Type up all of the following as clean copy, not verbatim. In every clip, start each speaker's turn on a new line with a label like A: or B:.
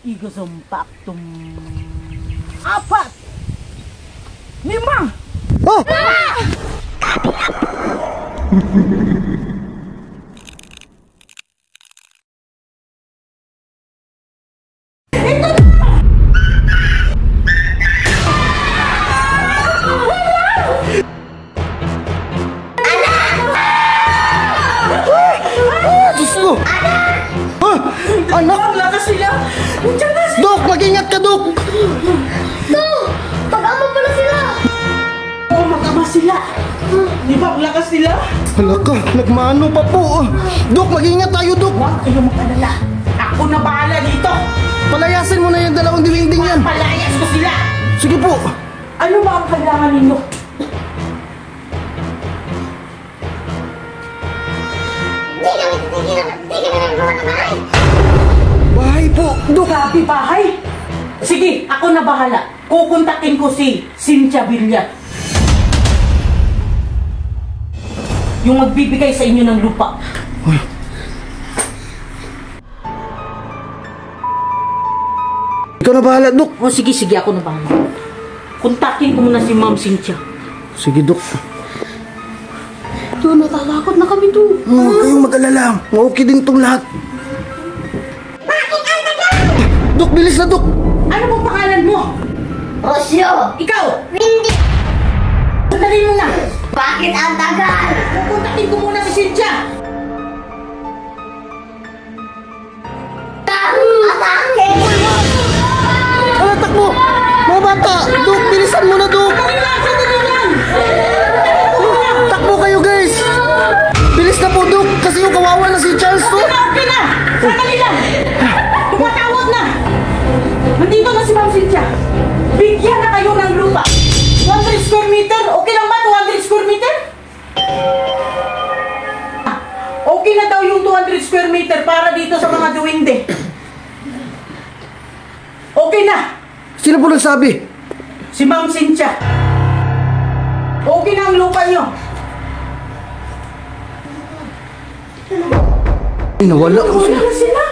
A: Igusumpak apat, lima.
B: Oh!
A: Anak! Lakas sila!
B: Dok, mag-ingat ka, Dok!
C: Dok! Mag-ama pala sila!
A: Oo, mag-ama sila! Di ba, lakas sila?
B: Hala ka, nagmano pa po. Dok, mag-ingat tayo, Dok!
A: Huwag kayong mag-alala. Ako na bahala dito!
B: Palayasin mo na yung dalawang dingding yan!
A: Palayas ko sila!
B: Sige po!
A: Ano ba ang kailangan ninyo?
C: Hindi kami nagawa ng bahay.
B: Bahay po, Dok!
A: Sabi bahay? Sige, ako na bahala. Kukontakin ko si Cynthia Villar. Yung magbibigay sa inyo ng lupa.
B: Uy. Ikaw na bahala, Dok!
A: O sige, ako na bahala. Kontakin ko muna si Ma'am Cynthia.
B: Sige, Dok.
C: Doon, natatakot na kami doon.
B: Huwag kayong mag-alala. Okay din tong lahat. Dok, bilis na, Dok!
A: Ano bang pangalan mo?
C: Rosyo!
A: Ikaw!
C: Hindi!
A: Sandali mo na!
C: Bakit ang tagal?
A: Kukontakin ko muna si Cynthia!
C: Atake!
B: Ano, takbo! Mga bata! Dok, bilisan mo na, Dok!
A: Sandali lang!
B: Takbo kayo, guys! Bilis na po, Dok! Kasi yung kawawa na si Charles, to!
A: Okay na! Sandali lang! Tumatawag na! Nandito na si Ma'am Cynthia! Bigyan na kayo ng lupa! 200 square meter? Okay lang ba 200 square meter? Okay na daw yung 200 square meter para dito sa mga duwende. Okay na!
B: Sino po nagsabi?
A: Si Ma'am Cynthia. Okay na ang lupa nyo.
B: Ay, nawala ko
A: Nawala
B: siya.
A: na sila.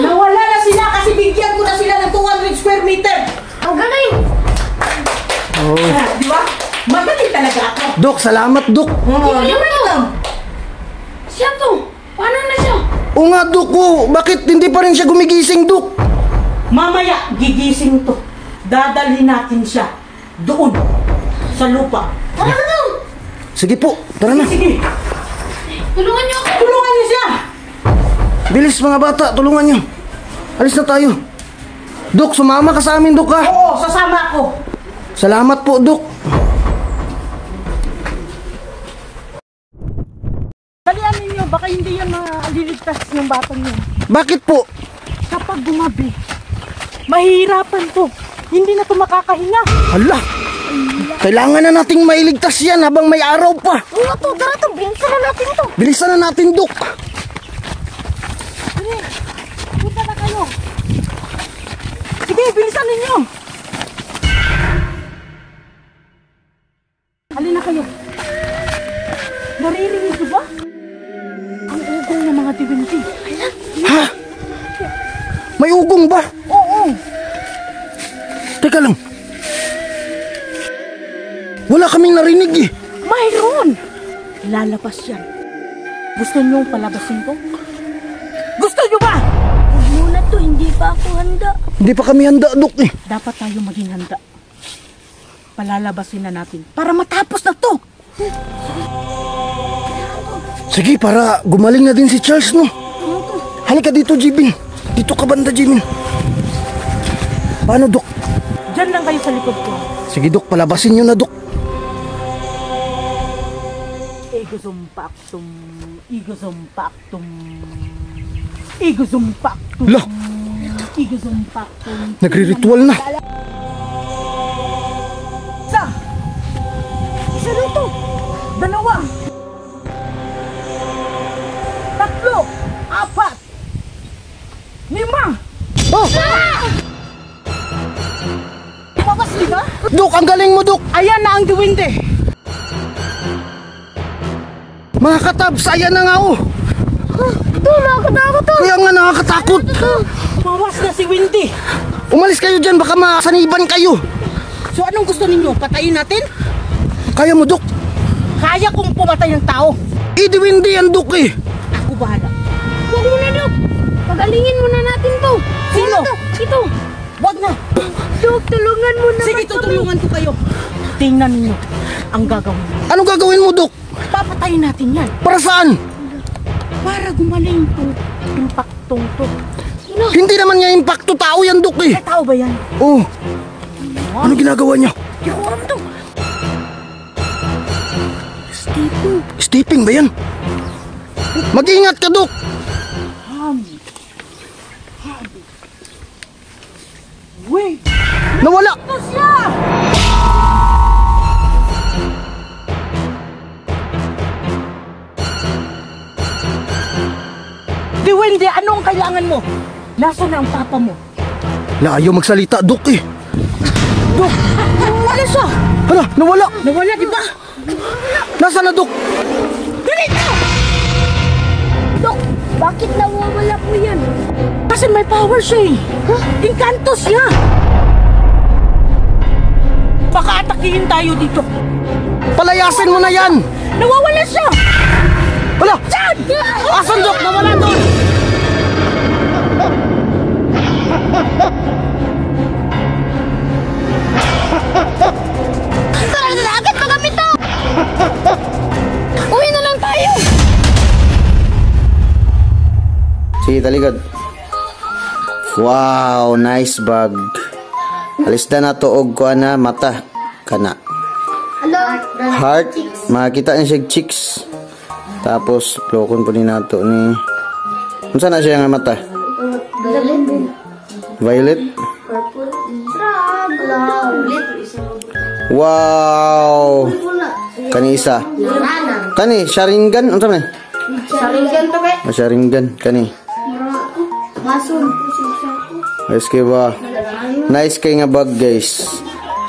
A: Nawala na sila kasi bigyan ko na sila ng 200 square meter.
C: Ang galing!
B: Oh.
A: Di ba? Magaling talaga ako.
B: Dok, salamat, Dok!
A: Yung lang.
C: Siya to! Paano na siya?
B: Oo nga, Dok, oh. Bakit hindi pa rin siya gumigising, Dok?
A: Mamaya, gigising to. Dadalhin natin siya doon sa lupa.
C: Tara na daw!
B: Sige po, tara na.
A: Sige,
C: Tulungan niyo ako!
A: tulungan niyo siya.
B: Bilis, mga bata, tulungan nyo. Alis na tayo. Dok, sumama ka sa amin, Dok, ha?
A: Oo, sasama ako.
B: Salamat po, Dok.
A: Dalian ninyo, baka hindi yan maliligtas ng batang yun.
B: Bakit po?
A: Kapag gumabi, mahihirapan to. Hindi na to makakahinga.
B: Hala, kailangan na nating mailigtas yan habang may araw pa.
C: Oo to! Tara to! Bilisan na natin to!
B: Bilisan na natin, Dok.
A: Sige, punta na kayo. Sige, bilisan ninyo. Halina kayo. Naririnig niyo ba? Ang ugong ng mga diwindi.
B: Ha? May ugong ba?
A: Oo.
B: Teka lang. Wala kaming narinig, eh.
A: Mayroon! Lalabas yan. Gusto niyong palabasin ko? Gusto niyo ba?
C: Huwag muna to! Hindi pa ako handa!
B: Hindi pa kami handa, Dok, eh.
A: Dapat tayo maging handa. Palalabasin na natin para matapos na to.
B: Sige, para gumaling na din si Charles, no? Halika dito, Jimin. Dito ka banda, Jimin. Paano, Dok?
A: Diyan lang kayo sa likod ko.
B: Sige, Dok, palabasin nyo na, Dok.
A: Igusumpak-tum. Igusumpak-tum. Igusumpak-tum.
B: Lah,
A: Igusumpak-tum.
B: nagre-ritual na.
A: Isa! Isa dito! Dalawa! Tatlo! Apat! Lima!
B: Oh!
A: Lumabas di ba?
B: Dok, ang galing mo, Dok.
A: Ayan na ang duwende!
B: Mga katabs, ayan na nga, oh.
C: Ito! Nakakatakot to!
B: Kaya nga nakakatakot.
A: Bawas na si Wendy.
B: Umalis kayo dyan, baka masaniban kayo.
A: So anong gusto ninyo? Patayin natin?
B: Kaya mo, Dok.
A: Kaya kong pumatay ng tao.
B: Di Wendy yan, Dok eh.
A: Ako bahala.
C: Huwag mo na, Dok. Pagalingin muna natin to.
A: Sino?
C: Ito.
A: Wag na.
C: Dok, tulungan mo naman
A: Sige, tutulungan ko kayo. Tingnan ninyo ang gagawin.
B: Anong gagawin mo, Dok?
A: Papatayin natin yan.
B: Para saan?
A: Para gumaling itong impaktong to.
B: Hindi naman niya impacto, tao yan, Dok eh.
A: Tao ba yan?
B: Oh. Ano ginagawa niya?
A: Hindi ko alam to.
B: Stepping ba yan? Mag-ingat ka, Dok.
A: Wait!
B: Nawala.
A: Ito siya! Di Wendy, anong kailangan mo? Nasaan na ang papa mo?
B: Layo magsalita, Dok eh.
A: Dok! Wala siya!
B: Hala, nawala.
A: Nawala, di ba?
B: Nasaan na, Dok?
A: Ganito!
C: Dok, bakit nawawala po yan?
A: Kasi may power siya eh. Inkanto siya. Baka atakihin tayo dito.
B: Palayasin mo na yan.
A: Nawawala siya!
B: Hala,
A: Saan?
B: asan, Dok? Nawala doon.
C: Tara na agad magamit to! Uwi na lang tayo!
B: Sige, taligod. Wow, nice bag. Alis na tuog ko na mata. Kana.
C: Hello?
B: Heart. Makakita niya siya chicks. Tapos, plokon po ni nato ni... Unsa na siya nga mata? Violet? Wow! Kani isa. Kani, Sharingan. Unsa man?
C: Saringan to kay?
B: Sharingan. Kani.
C: Masun.
B: Nice kay ba? Nice kay nga bag, guys.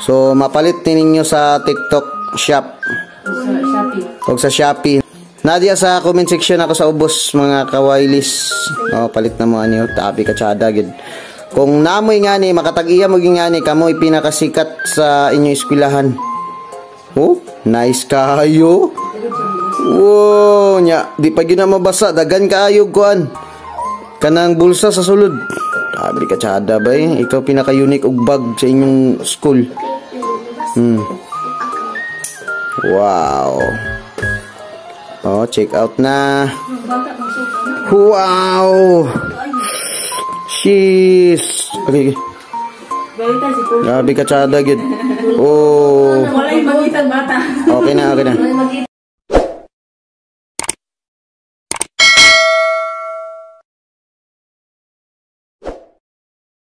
B: So, mapalit ni ninyo sa TikTok shop. O sa Shopee. Nadia sa comment section ako sa ubos mga kawailis. O, palit na mo ani tapi ka tsada gid. Kung namoy nga ni makatag-iya mo nga ni kamoy pinakasikat sa inyong eskwelahan. Oh, nice kayo. Wow, nya di pa gyud na mabasa dagan kaayo kuan. Kanang bulsa sa sulod. Abi ka tsada ba eh? Ikaw pinaka-unique og bag sa inyong school. Wow. Oh, check out na. Wow. Sheesh. Okay. Grabe ka tsada gid. Oh.
A: Wala yung magitang bata.
B: Okay na, okay na.